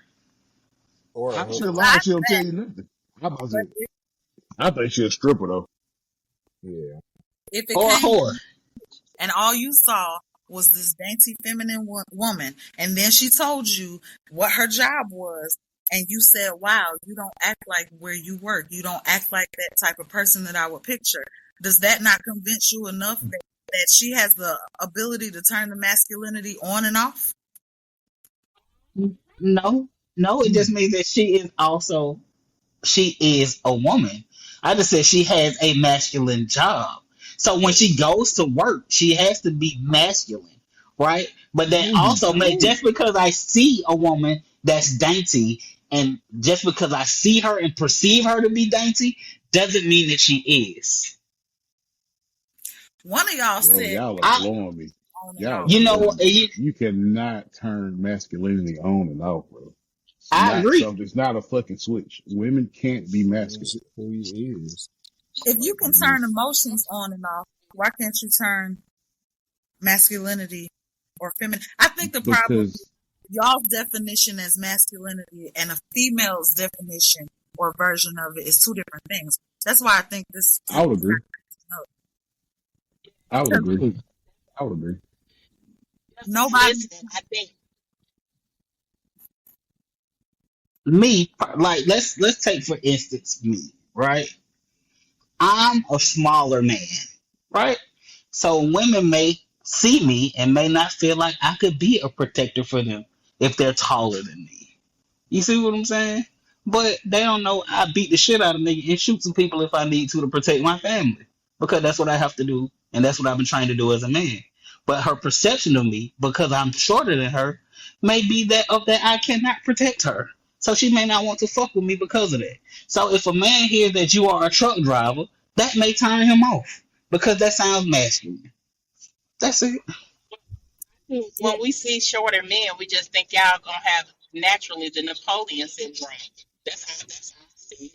Or a How she hooker. a lie? She besides don't that, tell you nothing. How about but it? I think she a stripper though. Yeah. if it Or a came whore. and all you saw was this dainty feminine woman, and then she told you what her job was, and you said, wow, you don't act like where you work, you don't act like that type of person that I would picture, does that not convince you enough that she has the ability to turn the masculinity on and off? No, no, it just means that she is a woman. I just said she has a masculine job. So when she goes to work, she has to be masculine, right? But that No, you also may don't. just because I see a woman that's dainty and just because I see her and perceive her to be dainty doesn't mean that she is. One of y'all Bro, said y'all are I, blowing me. on and Y'all off. are you know, blowing me. You cannot turn masculinity on and off, bro. It's I not agree. something. It's not a fucking switch. Women can't be masculine. Who he is. If you Like can it's turn just emotions on and off, why can't you turn masculinity or feminine? I think the problem because y'all's definition as masculinity and a female's definition or version of it is two different things. That's why I think this I would agree. I would because agree. I would agree. nobody. Listen, I think Me, like let's take for instance me, right? I'm a smaller man, right? So women may see me and may not feel like I could be a protector for them if they're taller than me. You see what I'm saying? But they don't know I beat the shit out of niggas and shoot some people if I need to protect my family. Because that's what I have to do, and that's what I've been trying to do as a man. But her perception of me, because I'm shorter than her, may be that I cannot protect her. So she may not want to fuck with me because of that. So if a man hears that you are a truck driver, that may turn him off because that sounds masculine. That's it. when we see shorter men, we just think y'all gonna have naturally the Napoleon syndrome. That's how I see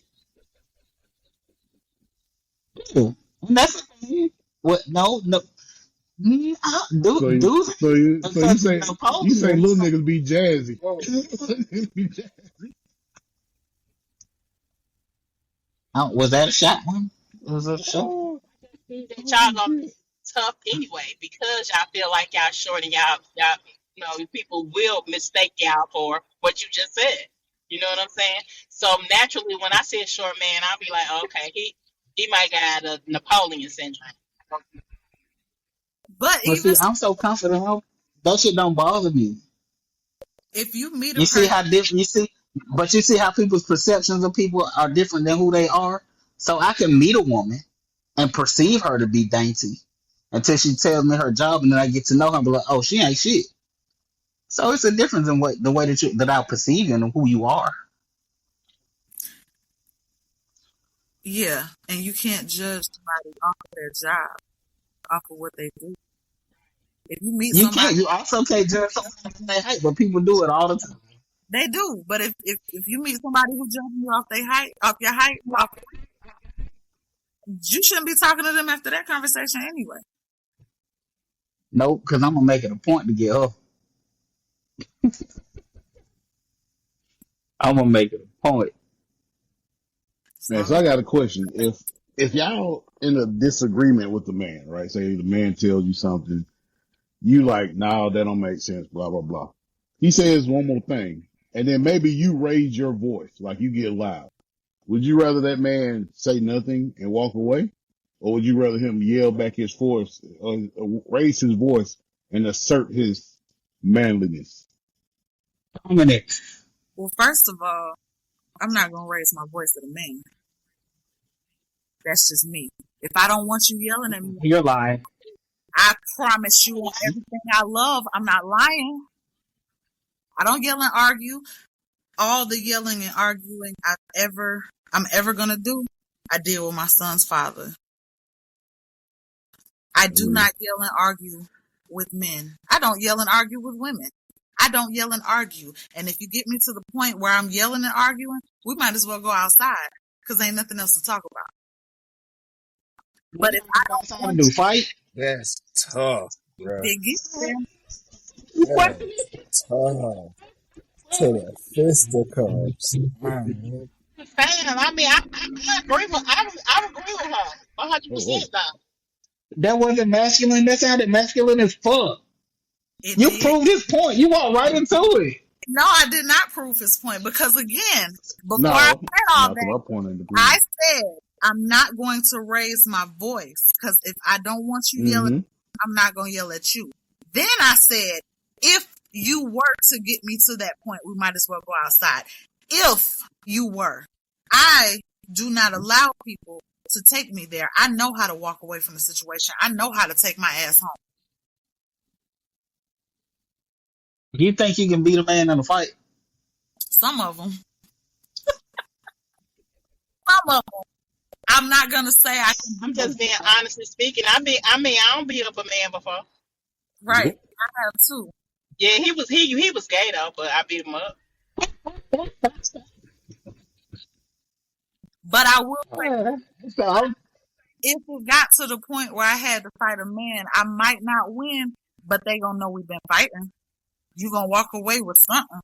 And that's okay. What? No, no. So Dudes so such you as say Napoleon. little niggas be jazzy. Was that a shot one? Was that a shot? it. That y'all gonna be tough anyway because y'all feel like y'all short and y'all people will mistake y'all for what you just said. You know what I'm saying? So naturally, when I see a short man, I'll be like, oh, okay, he might got a Napoleon syndrome. But But even see, I'm so confident. That shit don't bother me. if you meet a You see person, how different you see, but you see how people's perceptions of people are different than who they are. So I can meet a woman and perceive her to be dainty until she tells me her job, and then I get to know her and be like, oh, she ain't shit. So it's a difference in what the way that I perceive you and who you are. yeah, and you can't judge somebody off of their job, off of what they do. If you meet You somebody, can't. You also can't judge somebody from their height, but people do it all the time. they do. But if you meet somebody who judging you off their height, off your height, you shouldn't be talking to them after that conversation anyway. Nope, because I'm gonna make it a point to get her. I'm gonna make it a point. As Man, long so as I got a question. If y'all in a disagreement with the man, right? Say the man tells you something, you like, nah, that don't make sense, blah, blah, blah. He says one more thing, and then maybe you raise your voice, like you get loud. Would you rather that man say nothing and walk away? Or would you rather him yell back his voice, raise his voice and assert his manliness? Dominic, well, first of all, I'm not gonna raise my voice at a man. That's just me. If I don't want you yelling at me, you're lying. I promise you on everything I love, I'm not lying. I don't yell and argue. All the yelling and arguing I'm ever gonna do, I deal with my son's father. I do Agreed. not yell and argue with men. I don't yell and argue with women. I don't yell and argue. And if you get me to the point where I'm yelling and arguing, we might as well go outside because ain't nothing else to talk about. What But if I you don't outside to want do? you, Fight? That's tough, bruh. it gets there. That's tough. To the fisticuffs. Man. Fine. I mean, I agree with I agree with her Oh, 100% oh. though. That wasn't masculine. That sounded masculine as fuck. It You did. proved his point. You walked right into it. No, I did not prove his point because again, before I No, said all no, that, because my point ain't the I proof. said I'm not going to raise my voice because if I don't want you yelling, Mm-hmm. I'm not going to yell at you. Then I said, if you were to get me to that point, we might as well go outside. If you were, I do not allow people to take me there. I know how to walk away from the situation. I know how to take my ass home. You think you can beat a man in a fight? Some of them. Some of them. I'm not going to say I can I'm beat just being them. honestly speaking. I mean, I don't beat up a man before. Right. I have too. Yeah, he was gay though, but I beat him up. But I will say, So, if it got to the point where I had to fight a man, I might not win, but they gonna know we've been fighting. You gonna walk away with something.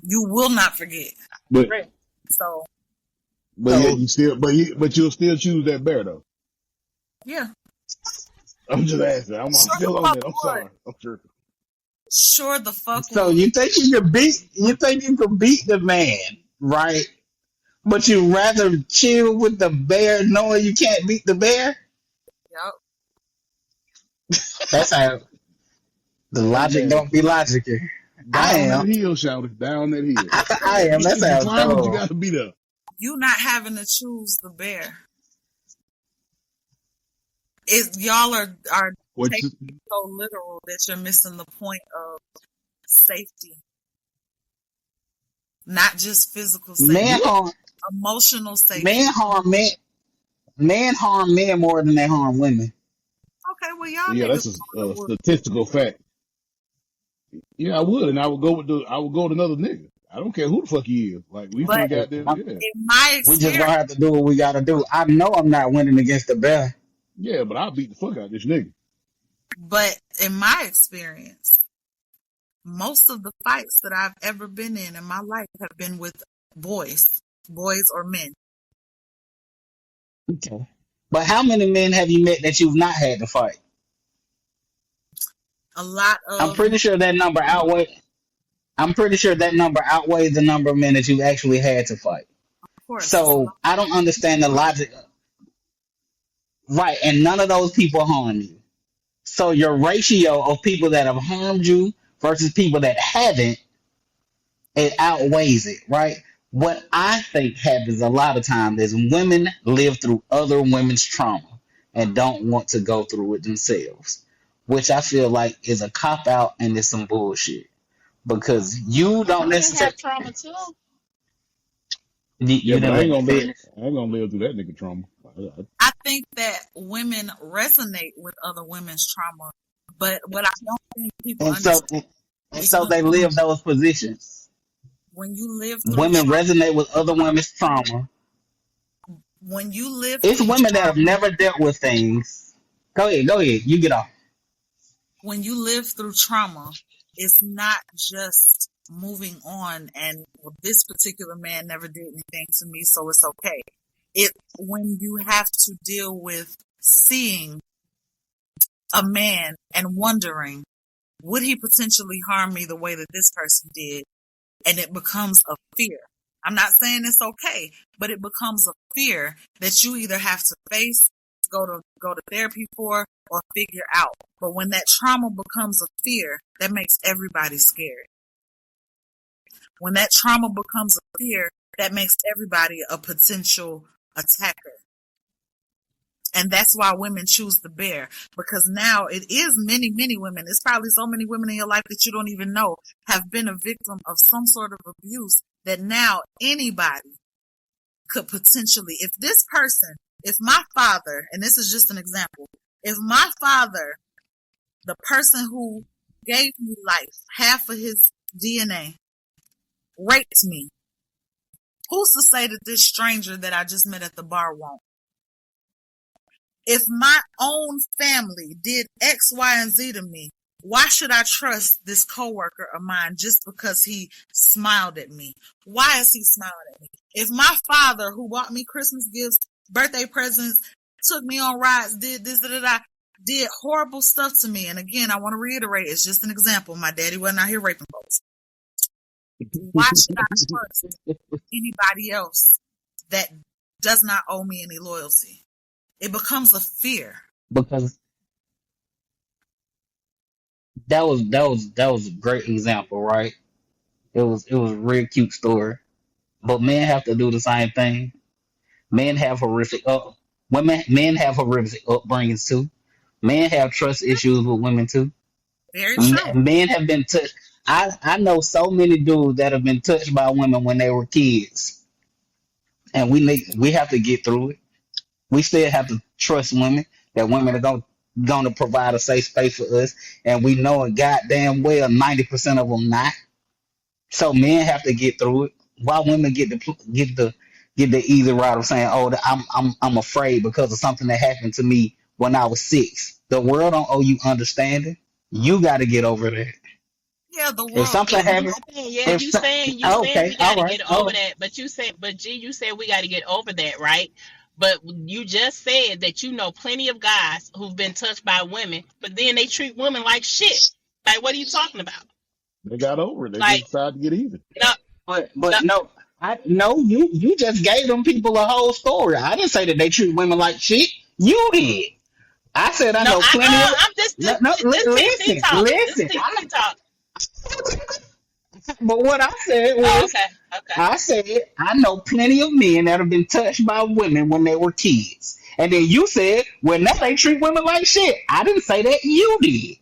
You will not forget. But Right. So yet you still but you'll still choose that bear though. yeah, I'm just asking. I'm sure the still on fuck that. I'm would. sorry. I'm sure. Sure the fuck so would. you think you can beat? You think you can beat the man, right? But you rather chill with the bear, knowing you can't beat the bear. Yep. That's how the Hey logic man, don't be logicking. I down that am. hill, shout it. Down that hill. I am. That If you sounds climb it, you dumb. got to beat up. You not having to choose the bear. Y'all are What? taking it so literal that you're missing the point of safety. Not just physical safety, Man harm. emotional safety. Man harm men. Men harm men more than they harm women. Okay, well y'all Yeah, niggas that's know a the word. statistical fact. Yeah, I would, and I would go with another nigga. I don't care who the fuck he is. Like we But finna got this. Yeah, in my We just gonna experience, have to do what we gotta do. I know I'm not winning against the bear. yeah, but I'll beat the fuck out of this nigga. most of the fights that I've ever been in my life have been with boys or men. Okay. But how many men have you met that you've not had to fight? A lot I'm of, pretty sure that number outweighs. I'm pretty sure that number outweighs the number of men that you've actually had to fight. of course, it's a So lot. I don't understand the logic. Right, and none of those people harm you. So your ratio of people that have harmed you versus people that haven't, it outweighs it, right? What I think happens a lot of times is women live through other women's trauma and don't want to go through it themselves, which I feel like is a cop out and is some bullshit because you don't Women necessarily have trauma too. you, Yeah, you but didn't I let ain't me gonna live. finish. I ain't gonna live through that nigga trauma. I think that women resonate with other women's trauma, but what I don't think people And so understand and is so they live those positions. when you live through Women trauma, resonate with other women's trauma. when you live It's through women that have trauma, never dealt with things. Go ahead. You get off. when you live through trauma, it's not just moving on and well, this particular man never did anything to me, so it's okay. It when you have to deal with seeing a man and wondering, would he potentially harm me the way that this person did? And it becomes a fear. I'm not saying it's okay, but it becomes a fear that you either have to face, go to therapy for, or figure out. But when that trauma becomes a fear, that makes everybody scared. When that trauma becomes a fear, that makes everybody a potential attacker. And that's why women choose the bear. Because now it is many, many women. It's probably so many women in your life that you don't even know have been a victim of some sort of abuse that now anybody could potentially, if my father, and this is just an example, if my father, the person who gave me life, half of his DNA, raped me, who's to say that this stranger that I just met at the bar won't? If my own family did X, Y, and Z to me, why should I trust this coworker of mine just because he smiled at me? Why is he smiling at me? If my father, who bought me Christmas gifts, birthday presents, took me on rides, did this, did horrible stuff to me, and again, I want to reiterate, it's just an example. My daddy wasn't out here raping folks. Why should I trust anybody else that does not owe me any loyalty? It becomes a fear. Because that was a great example, right? It was a real cute story. But men have to do the same thing. Men have horrific men have horrific upbringings too. Men have trust issues with women too. Very true. Men have been touched. I know so many dudes that have been touched by women when they were kids, and we have to get through it. We still have to trust women, that women are going to provide a safe space for us, and we know it goddamn well 90% of them not. So men have to get through it. Why women get the easy route of saying, "Oh, I'm afraid because of something that happened to me when I was 6." The world don't owe you understanding. You got to get over that. Yeah, the world. If something happens, Yeah, you saying we gotta get over that, but you said we gotta get over that, right? But you just said that you know plenty of guys who've been touched by women, but then they treat women like shit. Like, what are you talking about? They got over it. They Like, just decided to get even. No, no, you just gave them people a whole story. I didn't say that they treat women like shit. You did. I said I know plenty of. I'm just listen. TT talk. But what I said was, Oh, okay. I said I know plenty of men that have been touched by women when they were kids, and then you said, well, now they treat women like shit. I didn't say that. You did.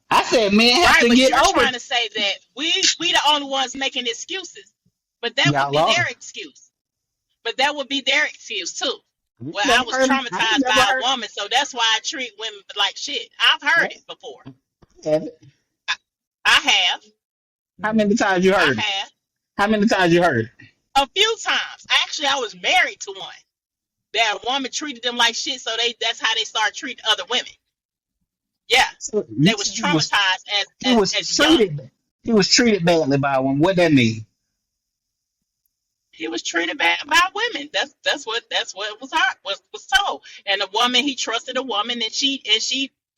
I said men have Right, to but get you're over. trying to say that we the only ones making excuses, but that Y'all would be are. their excuse. But that would be their excuse too. Well, I Never was heard- I traumatized never by heard- a woman, so that's why I treat women like shit. I've heard it before. I have. How many times you I heard it? have. How many times you heard it? A few times. Actually, I was married to one. That a woman treated them like shit, so that's how they started treating other women. Yeah. They was traumatized as young. He was treated badly by one. What that mean? He was treated bad by women. That's what was told. And a woman, he trusted a woman, and she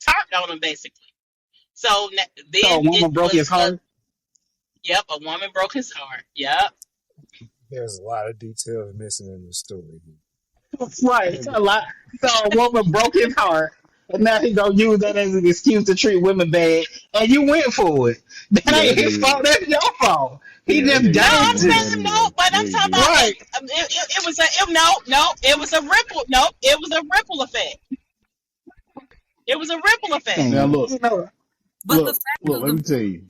turned on him basically. So then So a woman broke his heart. Yep, a woman broke his heart. Yep. There's a lot of details missing in the story. Right. It's a lot. So a woman broke his heart, and now he gonna use that as an excuse to treat women bad, and you went for it. That ain't his fault. That's your fault. He just No, got I'm it. saying no, but I'm talking about Right. it was a ripple. No, it was a ripple effect. It was a ripple effect. Now look, You know, But the look, fact look. of Let me tell you.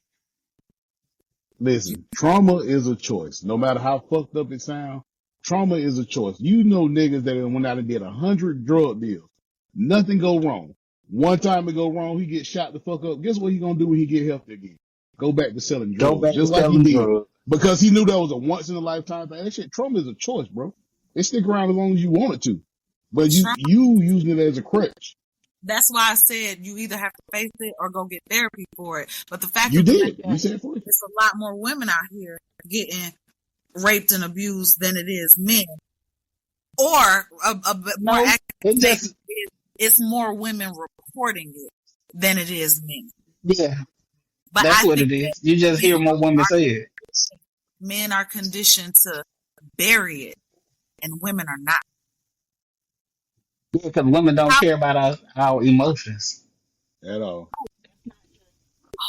Listen, trauma is a choice. No matter how fucked up it sounds, trauma is a choice. You know niggas that went out and did 100 drug deals. Nothing go wrong. One time it go wrong, he get shot the fuck up. Guess what he gonna do when he get healthy again? Go back to selling drugs. go back just to like he selling did. drugs. Because he knew that was a once in a lifetime thing. That shit, trauma is a choice, bro. It stick around as long as you want it to. But you using it as a crutch. That's why I said you either have to face it or go get therapy for it. But the fact You of the did. matter You said for it. it's a lot more women out here getting raped and abused than it is men. Or a bit more No, accurate it just statement is it's more women reporting it than it is men. yeah. But That's I what think it is. You just hear more women say it. men are conditioned to bury it and women are not. Yeah, because women don't care about our emotions. At all.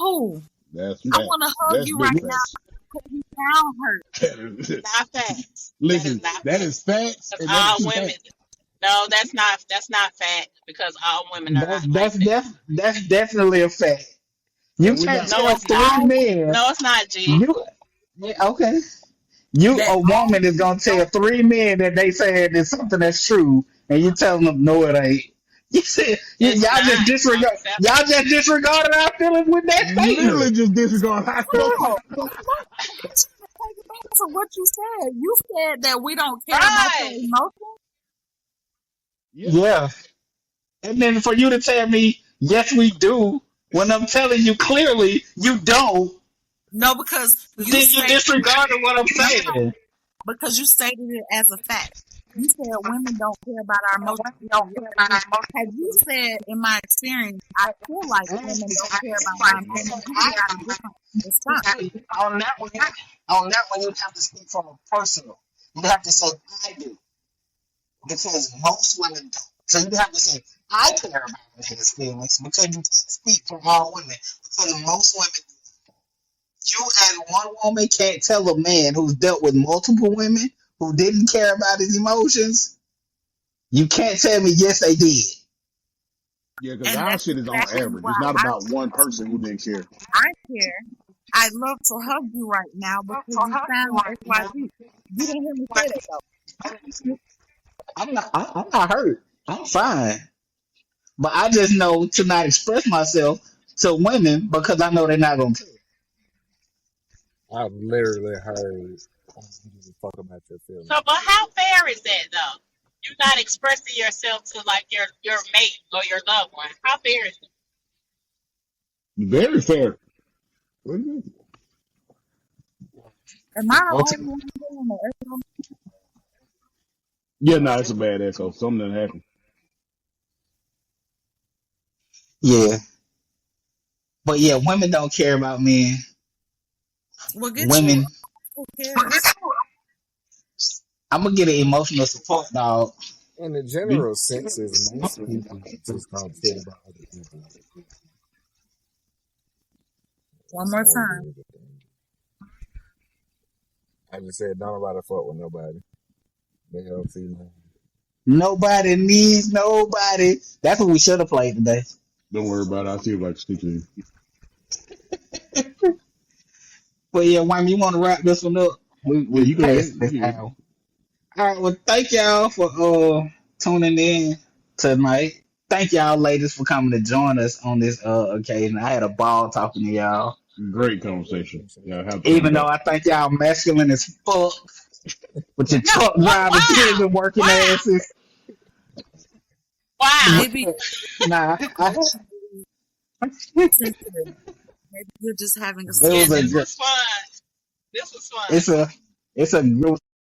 Oh, That's I facts. want to hug That's you big right now facts. because you sound hurt. Not facts. Listen, not that is facts. Because And all that's women. facts. No, that's not fact. Because all women are That's not like that. that's definitely a fact. You And we're can't not. No, tell it's three not. men. No, it's not, G. You yeah, okay? You That a woman is gonna tell three men that they saying is something that's true, and you telling them no, it ain't. You said It's y'all just not. disregard. Unacceptable. Y'all just disregarded our feelings with that Literally statement. just disregard high no, fuck. take it back to what you said. You said that we don't care about your Right. emotions. Yeah. Yeah, And then for you to tell me, yes, we do, when I'm telling you clearly you don't, No, because you then you stated disregarded what I'm no, saying. because you stated it as a fact. You said women don't care about our emotions. Yes, they do. Have you said, in my experience, I feel like women don't care about my emotions? You would have got a different response. On that one, you have to speak from a personal. You have to say I do because most women don't. So you have to say I care about niggas' feelings because you can't speak for all women because most women. You as one woman can't tell a man who's dealt with multiple women who didn't care about his emotions. You can't tell me yes they did. Yeah, because And our that's shit is on exactly average. why It's not I about one person who didn't care. care. I'd love to hug you right now because you sound XYZ. You didn't hear me say that though. I'm not hurt. I'm fine. But I just know to not express myself to women because I know they're not gonna care. I've literally heard you give a fuck about your feelings. So, but how fair is that though? You're not expressing yourself to like your mate or your loved one. How fair is it? Very fair. What do you mean? Am I the only Ultimate. one doing the echo? Yeah, no, it's a bad echo. Something that happened. Yeah. But yeah, women don't care about men. Well, get you. Women, Who cares? I'm gonna get an emotional support dog. In the general senses, most people just don't care about other people. One more time. I just said don't nobody fuck with nobody. Male, female. Nobody needs nobody. That's what we should have played today. Don't worry about it. I'll see if I can stick to you. But yeah, Wayne, you want to wrap this one up? Yeah, We you go ahead. passed this You good. hour. All right. Well, thank y'all for tuning in tonight. Thank y'all, ladies, for coming to join us on this occasion. I had a ball talking to y'all. Great conversation. Yeah, have to come Even though back. I think y'all masculine as fuck with your truck driving, prison working asses. Wow. Maybe Nah, sensitive. Maybe you're just having a it Yeah, was a this good. was fun. This was fun. It's a group